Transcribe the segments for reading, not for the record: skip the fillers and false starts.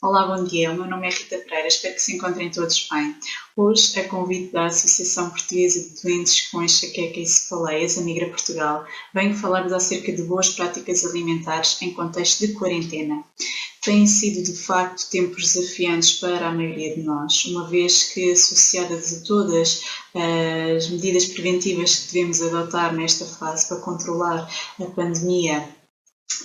Olá, bom dia. O meu nome é Rita Pereira, espero que se encontrem todos bem. Hoje, a convite da Associação Portuguesa de Doentes com Enxaqueca e Cefaleias, a Migra Portugal, venho falar-vos acerca de boas práticas alimentares em contexto de quarentena. Têm sido, de facto, tempos desafiantes para a maioria de nós, uma vez que, associadas a todas as medidas preventivas que devemos adotar nesta fase para controlar a pandemia,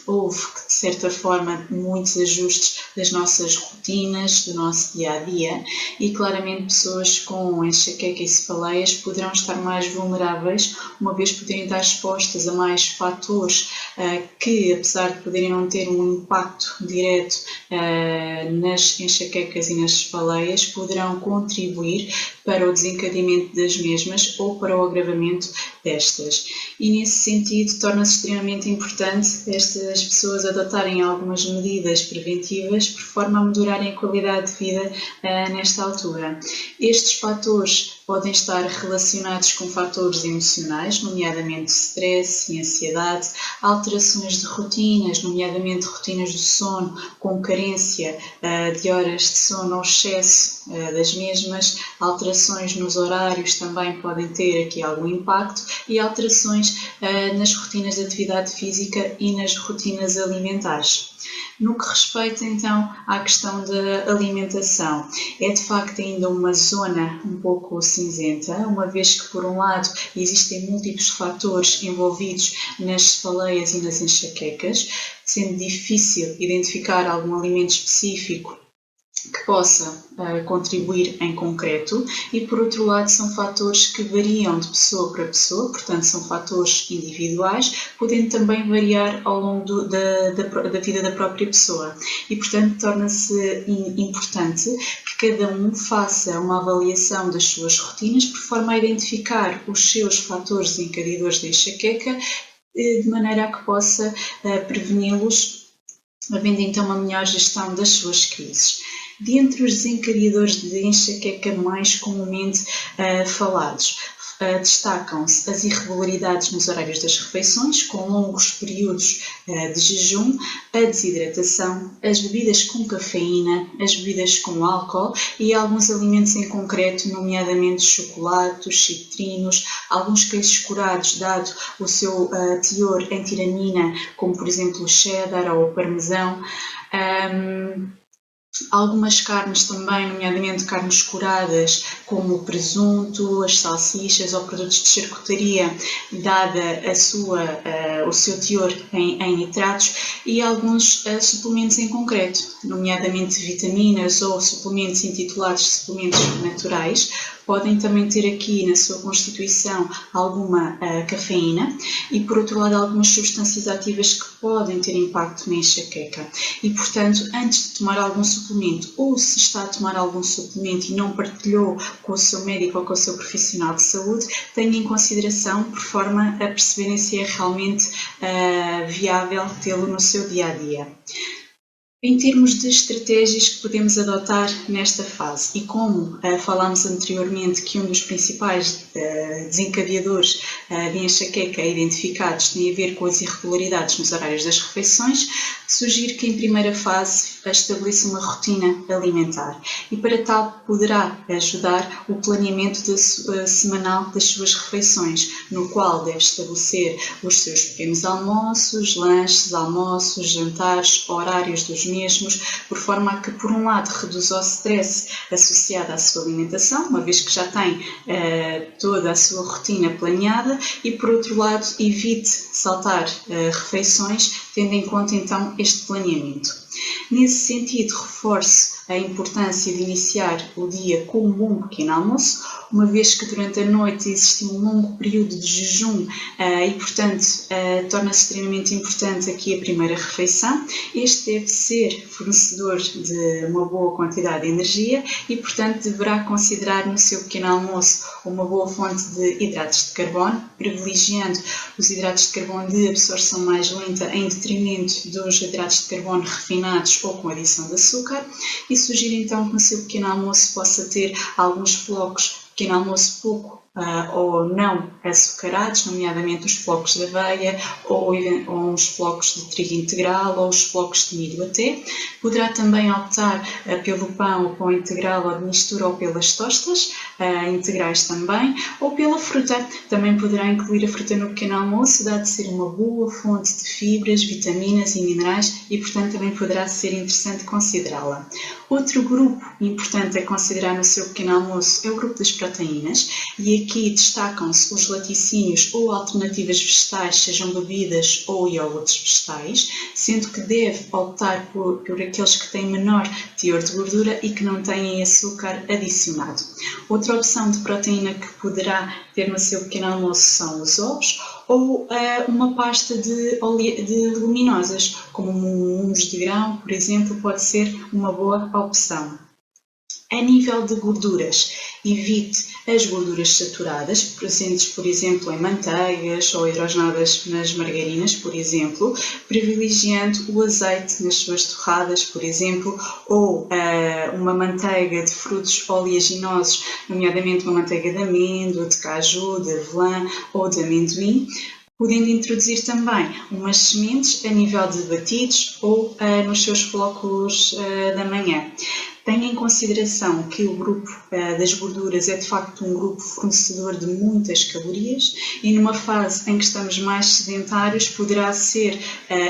houve, de certa forma, muitos ajustes das nossas rotinas, do nosso dia-a-dia e, claramente, pessoas com enxaqueca e cefaleias poderão estar mais vulneráveis, uma vez poderem estar expostas a mais fatores que, apesar de poderem não ter um impacto direto nas enxaquecas e nas cefaleias, poderão contribuir para o desencadeamento das mesmas ou para o agravamento destas. E, nesse sentido, torna-se extremamente importante estas pessoas adotarem algumas medidas preventivas por forma a melhorarem a qualidade de vida nesta altura. Estes fatores podem estar relacionados com fatores emocionais, nomeadamente stress e ansiedade, alterações de rotinas, nomeadamente rotinas do sono, com carência de horas de sono ou excesso das mesmas, alterações nos horários também podem ter aqui algum impacto e alterações nas rotinas de atividade física e nas rotinas alimentares. No que respeita então à questão da alimentação, é de facto ainda uma zona um pouco cinzenta, uma vez que por um lado existem múltiplos fatores envolvidos nas cefaleias e nas enxaquecas, sendo difícil identificar algum alimento específico que possa contribuir em concreto e, por outro lado, são fatores que variam de pessoa para pessoa, portanto, são fatores individuais, podendo também variar ao longo da vida da própria pessoa. E, portanto, torna-se importante que cada um faça uma avaliação das suas rotinas por forma a identificar os seus fatores desencadeadores de enxaqueca, de maneira a que possa preveni-los, havendo então uma melhor gestão das suas crises. Dentre os desencadeadores de enxaqueca mais comumente falados, destacam-se as irregularidades nos horários das refeições, com longos períodos de jejum, a desidratação, as bebidas com cafeína, as bebidas com álcool e alguns alimentos em concreto, nomeadamente chocolates, citrinos, alguns queijos curados, dado o seu teor em tiramina, como por exemplo o cheddar ou o parmesão. Algumas carnes também, nomeadamente carnes curadas, como o presunto, as salsichas ou produtos de charcutaria, dada o seu teor em nitratos, e alguns suplementos em concreto, nomeadamente vitaminas ou suplementos intitulados suplementos naturais, podem também ter aqui na sua constituição alguma cafeína e, por outro lado, algumas substâncias ativas que podem ter impacto na enxaqueca. E, portanto, antes de tomar algum suplemento ou se está a tomar algum suplemento e não partilhou com o seu médico ou com o seu profissional de saúde, tenha em consideração por forma a perceberem se é realmente viável tê-lo no seu dia-a-dia. Em termos de estratégias que podemos adotar nesta fase, e como falámos anteriormente que um dos principais desencadeadores de enxaqueca identificados tem a ver com as irregularidades nos horários das refeições, sugiro que em primeira fase estabeleça uma rotina alimentar e para tal poderá ajudar o planeamento semanal das suas refeições, no qual deve estabelecer os seus pequenos almoços, lanches, almoços, jantares, horários dos mesmos, por forma a que, por um lado, reduza o stress associado à sua alimentação, uma vez que já tem toda a sua rotina planeada, e, por outro lado, evite saltar refeições, tendo em conta, então, este planeamento. Nesse sentido, reforço a importância de iniciar o dia com um bom pequeno almoço, uma vez que durante a noite existe um longo período de jejum e, portanto, torna-se extremamente importante aqui a primeira refeição. Este deve ser fornecedor de uma boa quantidade de energia e, portanto, deverá considerar no seu pequeno almoço uma boa fonte de hidratos de carbono, privilegiando os hidratos de carbono de absorção mais lenta em detrimento dos hidratos de carbono refinados ou com adição de açúcar, e sugiro então que no seu pequeno almoço possa ter alguns flocos, pequeno almoço pouco ou não açucarados, nomeadamente os flocos de aveia ou os flocos de trigo integral ou os flocos de milho até. Poderá também optar pelo pão, o pão integral ou de mistura, ou pelas tostas integrais também, ou pela fruta. Também poderá incluir a fruta no pequeno almoço, dado ser uma boa fonte de fibras, vitaminas e minerais e, portanto, também poderá ser interessante considerá-la. Outro grupo importante a considerar no seu pequeno almoço é o grupo das proteínas, e aqui destacam-se os laticínios ou alternativas vegetais, sejam bebidas ou iogurtes vegetais, sendo que deve optar por aqueles que têm menor teor de gordura e que não têm açúcar adicionado. Outra opção de proteína que poderá ter no seu pequeno almoço são os ovos ou uma pasta de leguminosas, como um humus de grão, por exemplo, pode ser uma boa opção. A nível de gorduras, evite as gorduras saturadas, presentes, por exemplo, em manteigas ou hidrogenadas nas margarinas, por exemplo, privilegiando o azeite nas suas torradas, por exemplo, ou uma manteiga de frutos oleaginosos, nomeadamente uma manteiga de amêndoa, de caju, de avelã ou de amendoim, podendo introduzir também umas sementes a nível de batidos ou nos seus flocos da manhã. Tenha em consideração que o grupo das gorduras é de facto um grupo fornecedor de muitas calorias e numa fase em que estamos mais sedentários poderá ser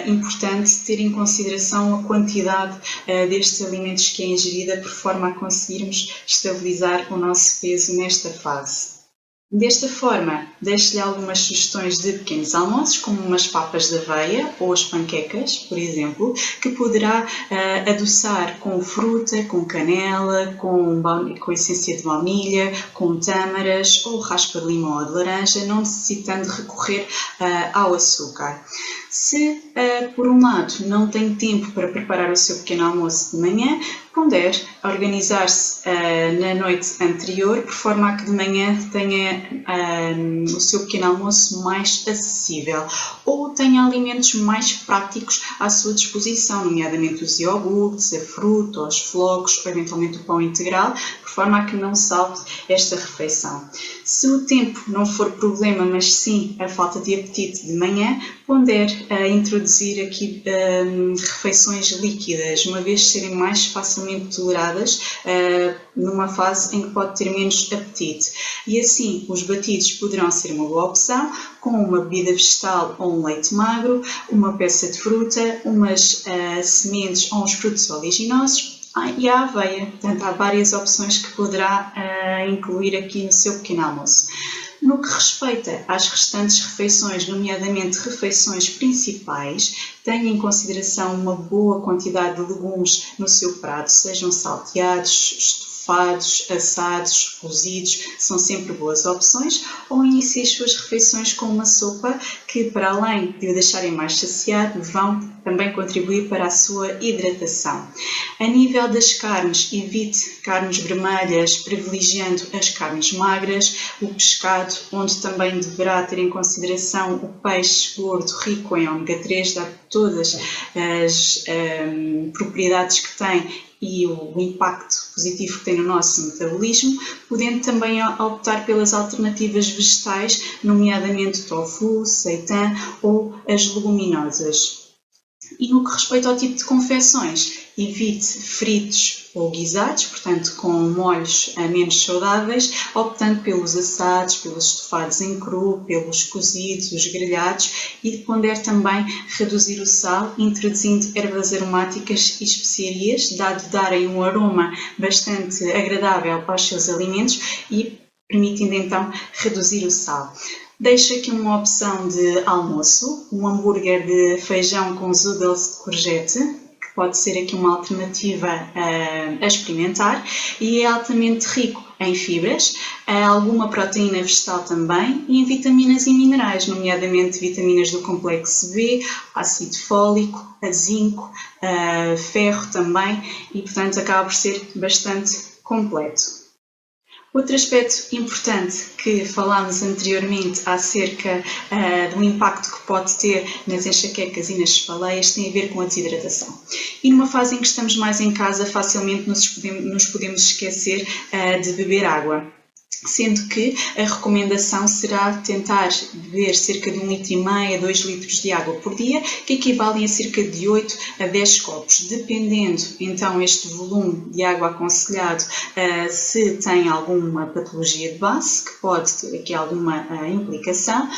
importante ter em consideração a quantidade destes alimentos que é ingerida por forma a conseguirmos estabilizar o nosso peso nesta fase. Desta forma, deixo-lhe algumas sugestões de pequenos almoços, como umas papas de aveia ou as panquecas, por exemplo, que poderá adoçar com fruta, com canela, com essência de baunilha, com tâmaras ou raspa de limão ou de laranja, não necessitando recorrer ao açúcar. Se, por um lado, não tem tempo para preparar o seu pequeno almoço de manhã, pondere organizar-se na noite anterior, por forma a que de manhã tenha o seu pequeno almoço mais acessível ou tenha alimentos mais práticos à sua disposição, nomeadamente os iogurtes, a fruta, os flocos, ou eventualmente o pão integral, por forma a que não salte esta refeição. Se o tempo não for problema, mas sim a falta de apetite de manhã, pondere introduzir aqui refeições líquidas, uma vez serem mais facilmente toleradas numa fase em que pode ter menos apetite. E assim, os batidos poderão ser uma boa opção, com uma bebida vegetal ou um leite magro, uma peça de fruta, umas sementes ou uns frutos oleaginosos, e a aveia. Portanto, há várias opções que poderá incluir aqui no seu pequeno almoço. No que respeita às restantes refeições, nomeadamente refeições principais, tenha em consideração uma boa quantidade de legumes no seu prato, sejam salteados, estofados, assados, cozidos, são sempre boas opções, ou inicie as suas refeições com uma sopa que, para além de o deixarem mais saciado, vão também contribuir para a sua hidratação. A nível das carnes, evite carnes vermelhas, privilegiando as carnes magras, o pescado, onde também deverá ter em consideração o peixe gordo rico em ômega 3, dado todas as propriedades que tem e o impacto positivo que tem no nosso metabolismo, podendo também optar pelas alternativas vegetais, nomeadamente tofu, seitan ou as leguminosas. E no que respeita ao tipo de confecções, evite fritos ou guisados, portanto com molhos menos saudáveis, optando pelos assados, pelos estofados em cru, pelos cozidos, os grelhados, e pondere também reduzir o sal, introduzindo ervas aromáticas e especiarias, dado darem um aroma bastante agradável aos seus alimentos e permitindo então reduzir o sal. Deixo aqui uma opção de almoço, um hambúrguer de feijão com noodles de courgette, que pode ser aqui uma alternativa a experimentar, e é altamente rico em fibras, alguma proteína vegetal também e em vitaminas e minerais, nomeadamente vitaminas do complexo B, ácido fólico, zinco, ferro também, e portanto acaba por ser bastante completo. Outro aspecto importante que falámos anteriormente acerca do impacto que pode ter nas enxaquecas e nas cefaleias tem a ver com a desidratação. E numa fase em que estamos mais em casa, facilmente nos podemos esquecer de beber água. sendo que a recomendação será tentar beber cerca de 1,5 litro a 2 litros de água por dia, que equivalem a cerca de 8 a 10 copos, dependendo então este volume de água aconselhado se tem alguma patologia de base, que pode ter aqui alguma implicação.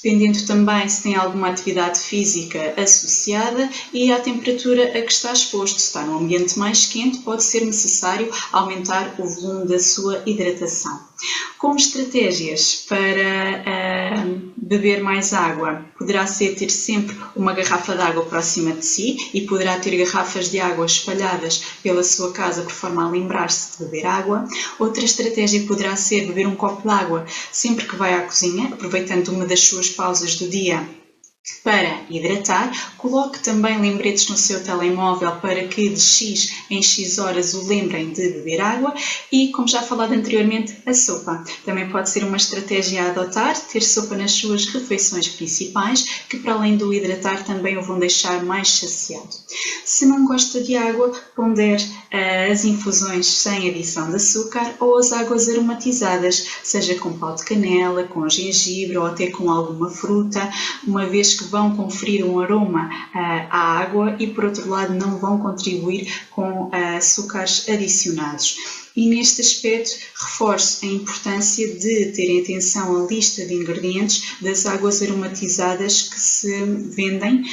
Dependendo também se tem alguma atividade física associada e à temperatura a que está exposto. Se está num ambiente mais quente, pode ser necessário aumentar o volume da sua hidratação. Como estratégias para beber mais água, poderá ser ter sempre uma garrafa de água próxima de si e poderá ter garrafas de água espalhadas pela sua casa por forma a lembrar-se de beber água. Outra estratégia poderá ser beber um copo de água sempre que vai à cozinha, aproveitando uma das suas pausas do dia para hidratar. Coloque também lembretes no seu telemóvel para que de X em X horas o lembrem de beber água e, como já falado anteriormente, a sopa. Também pode ser uma estratégia a adotar, ter sopa nas suas refeições principais, que para além do hidratar também o vão deixar mais saciado. Se não gosta de água, pondere as infusões sem adição de açúcar ou as águas aromatizadas, seja com pau de canela, com gengibre ou até com alguma fruta, uma vez que vão conferir um aroma à água e, por outro lado, não vão contribuir com açúcares adicionados. E neste aspecto, reforço a importância de terem atenção à lista de ingredientes das águas aromatizadas que se vendem,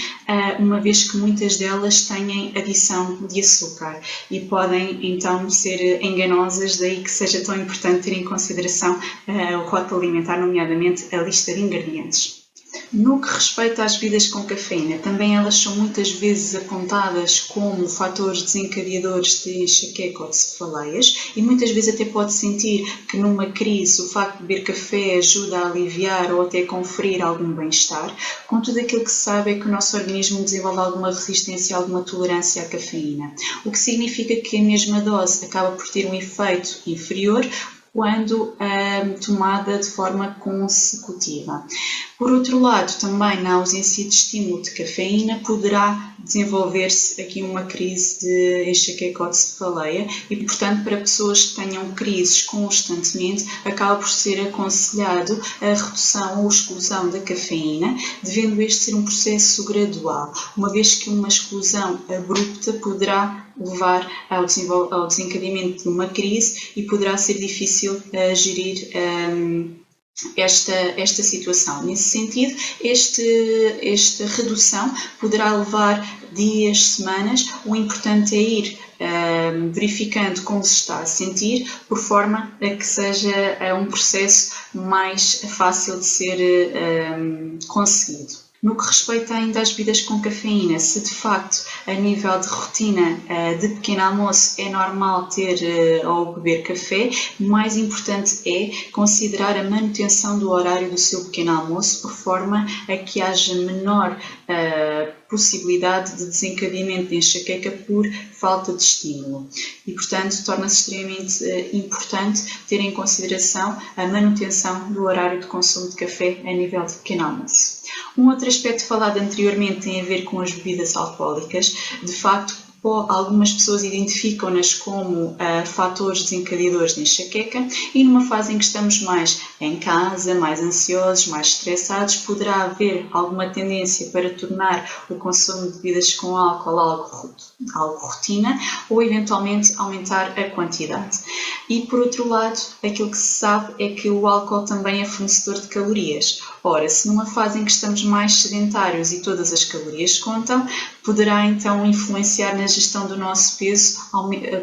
uma vez que muitas delas têm adição de açúcar e podem então ser enganosas, daí que seja tão importante ter em consideração o rótulo alimentar, nomeadamente a lista de ingredientes. No que respeita às bebidas com cafeína, também elas são muitas vezes apontadas como fatores desencadeadores de enxaqueca ou de cefaleias e muitas vezes até pode sentir que numa crise o facto de beber café ajuda a aliviar ou até conferir algum bem-estar. Contudo, aquilo que se sabe é que o nosso organismo desenvolve alguma resistência, alguma tolerância à cafeína, o que significa que a mesma dose acaba por ter um efeito inferior quando tomada de forma consecutiva. Por outro lado, também na ausência de estímulo de cafeína, poderá desenvolver-se aqui uma crise de enxaqueca ou de cefaleia e, portanto, para pessoas que tenham crises constantemente, acaba por ser aconselhado a redução ou exclusão da cafeína, devendo este ser um processo gradual, uma vez que uma exclusão abrupta poderá levar ao desencadeamento de uma crise e poderá ser difícil gerir esta situação. Nesse sentido, esta redução poderá levar dias, semanas. O importante é ir verificando como se está a sentir, por forma a que seja um processo mais fácil de ser conseguido. No que respeita ainda às bebidas com cafeína, se de facto a nível de rotina de pequeno almoço é normal ter ou beber café, o mais importante é considerar a manutenção do horário do seu pequeno almoço, por forma a que haja menor possibilidade de desencadeamento de enxaqueca por falta de estímulo. E, portanto, torna-se extremamente importante ter em consideração a manutenção do horário de consumo de café a nível de pequeno almoço. Um outro aspecto falado anteriormente tem a ver com as bebidas alcoólicas. De facto, algumas pessoas identificam-nas como fatores desencadeadores de enxaqueca e numa fase em que estamos mais em casa, mais ansiosos, mais estressados, poderá haver alguma tendência para tornar o consumo de bebidas com álcool algo rotina ou eventualmente aumentar a quantidade. E por outro lado, aquilo que se sabe é que o álcool também é fornecedor de calorias. Ora, se numa fase em que estamos mais sedentários e todas as calorias contam, poderá então influenciar na gestão do nosso peso,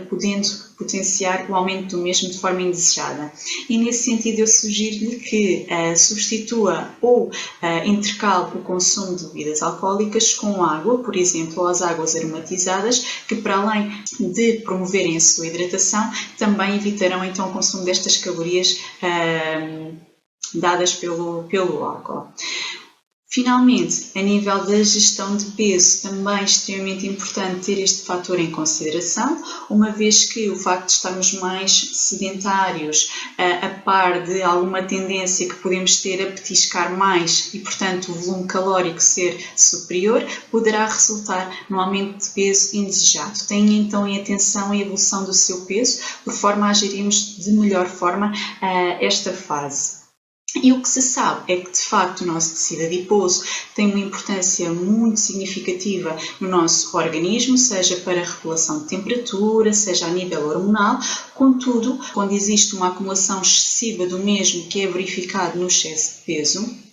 podendo potenciar o aumento do mesmo de forma indesejada. E nesse sentido eu sugiro-lhe que substitua ou intercale o consumo de bebidas alcoólicas com água, por exemplo, ou as águas aromatizadas, que para além de promoverem a sua hidratação, também evitarão então o consumo destas calorias dadas pelo álcool. Finalmente, a nível da gestão de peso, também é extremamente importante ter este fator em consideração, uma vez que o facto de estarmos mais sedentários, a par de alguma tendência que podemos ter a petiscar mais e, portanto, o volume calórico ser superior, poderá resultar num aumento de peso indesejado. Tenha então em atenção a evolução do seu peso, por forma a gerirmos de melhor forma esta fase. E o que se sabe é que, de facto, o nosso tecido adiposo tem uma importância muito significativa no nosso organismo, seja para a regulação de temperatura, seja a nível hormonal. Contudo, quando existe uma acumulação excessiva do mesmo, que é verificado no excesso de peso,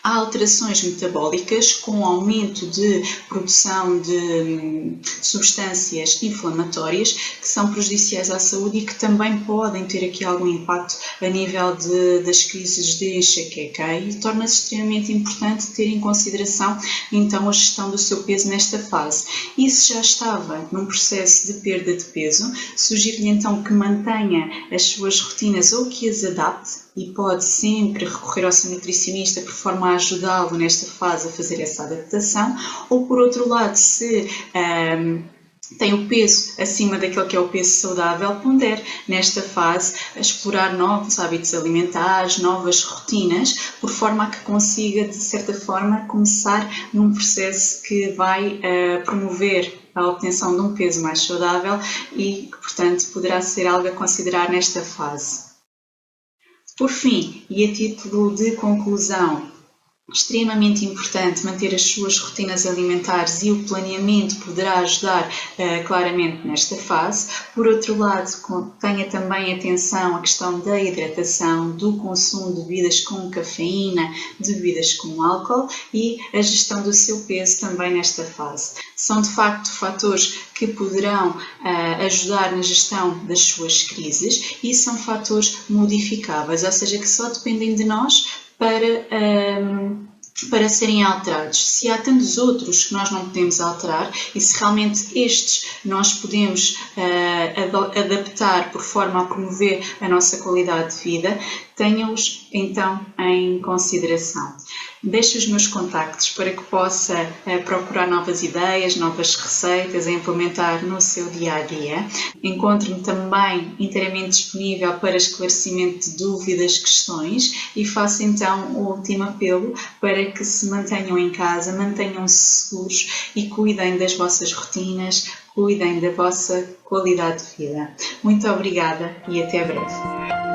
há alterações metabólicas com aumento de produção de substâncias inflamatórias que são prejudiciais à saúde e que também podem ter aqui algum impacto a nível das crises de enxaqueca, e torna-se extremamente importante ter em consideração então a gestão do seu peso nesta fase. E se já estava num processo de perda de peso, sugiro-lhe então que mantenha as suas rotinas ou que as adapte, e pode sempre recorrer ao seu nutricionista por forma a ajudá-lo nesta fase a fazer essa adaptação. Ou por outro lado, se tem o peso acima daquele que é o peso saudável, pondere nesta fase a explorar novos hábitos alimentares, novas rotinas, por forma a que consiga, de certa forma, começar num processo que vai promover a obtenção de um peso mais saudável e que, portanto, poderá ser algo a considerar nesta fase. Por fim, e a título de conclusão, extremamente importante manter as suas rotinas alimentares, e o planeamento poderá ajudar claramente nesta fase. Por outro lado, tenha também atenção à questão da hidratação, do consumo de bebidas com cafeína, de bebidas com álcool e a gestão do seu peso também nesta fase. São de facto fatores que poderão ajudar na gestão das suas crises e são fatores modificáveis, ou seja, que só dependem de nós para serem alterados. Se há tantos outros que nós não podemos alterar e se realmente estes nós podemos adaptar por forma a promover a nossa qualidade de vida, tenha-os então em consideração. Deixo os meus contactos para que possa procurar novas ideias, novas receitas a implementar no seu dia-a-dia. Encontro-me também inteiramente disponível para esclarecimento de dúvidas, questões, e faço então o último apelo para que se mantenham em casa, mantenham-se seguros e cuidem das vossas rotinas, cuidem da vossa qualidade de vida. Muito obrigada e até breve.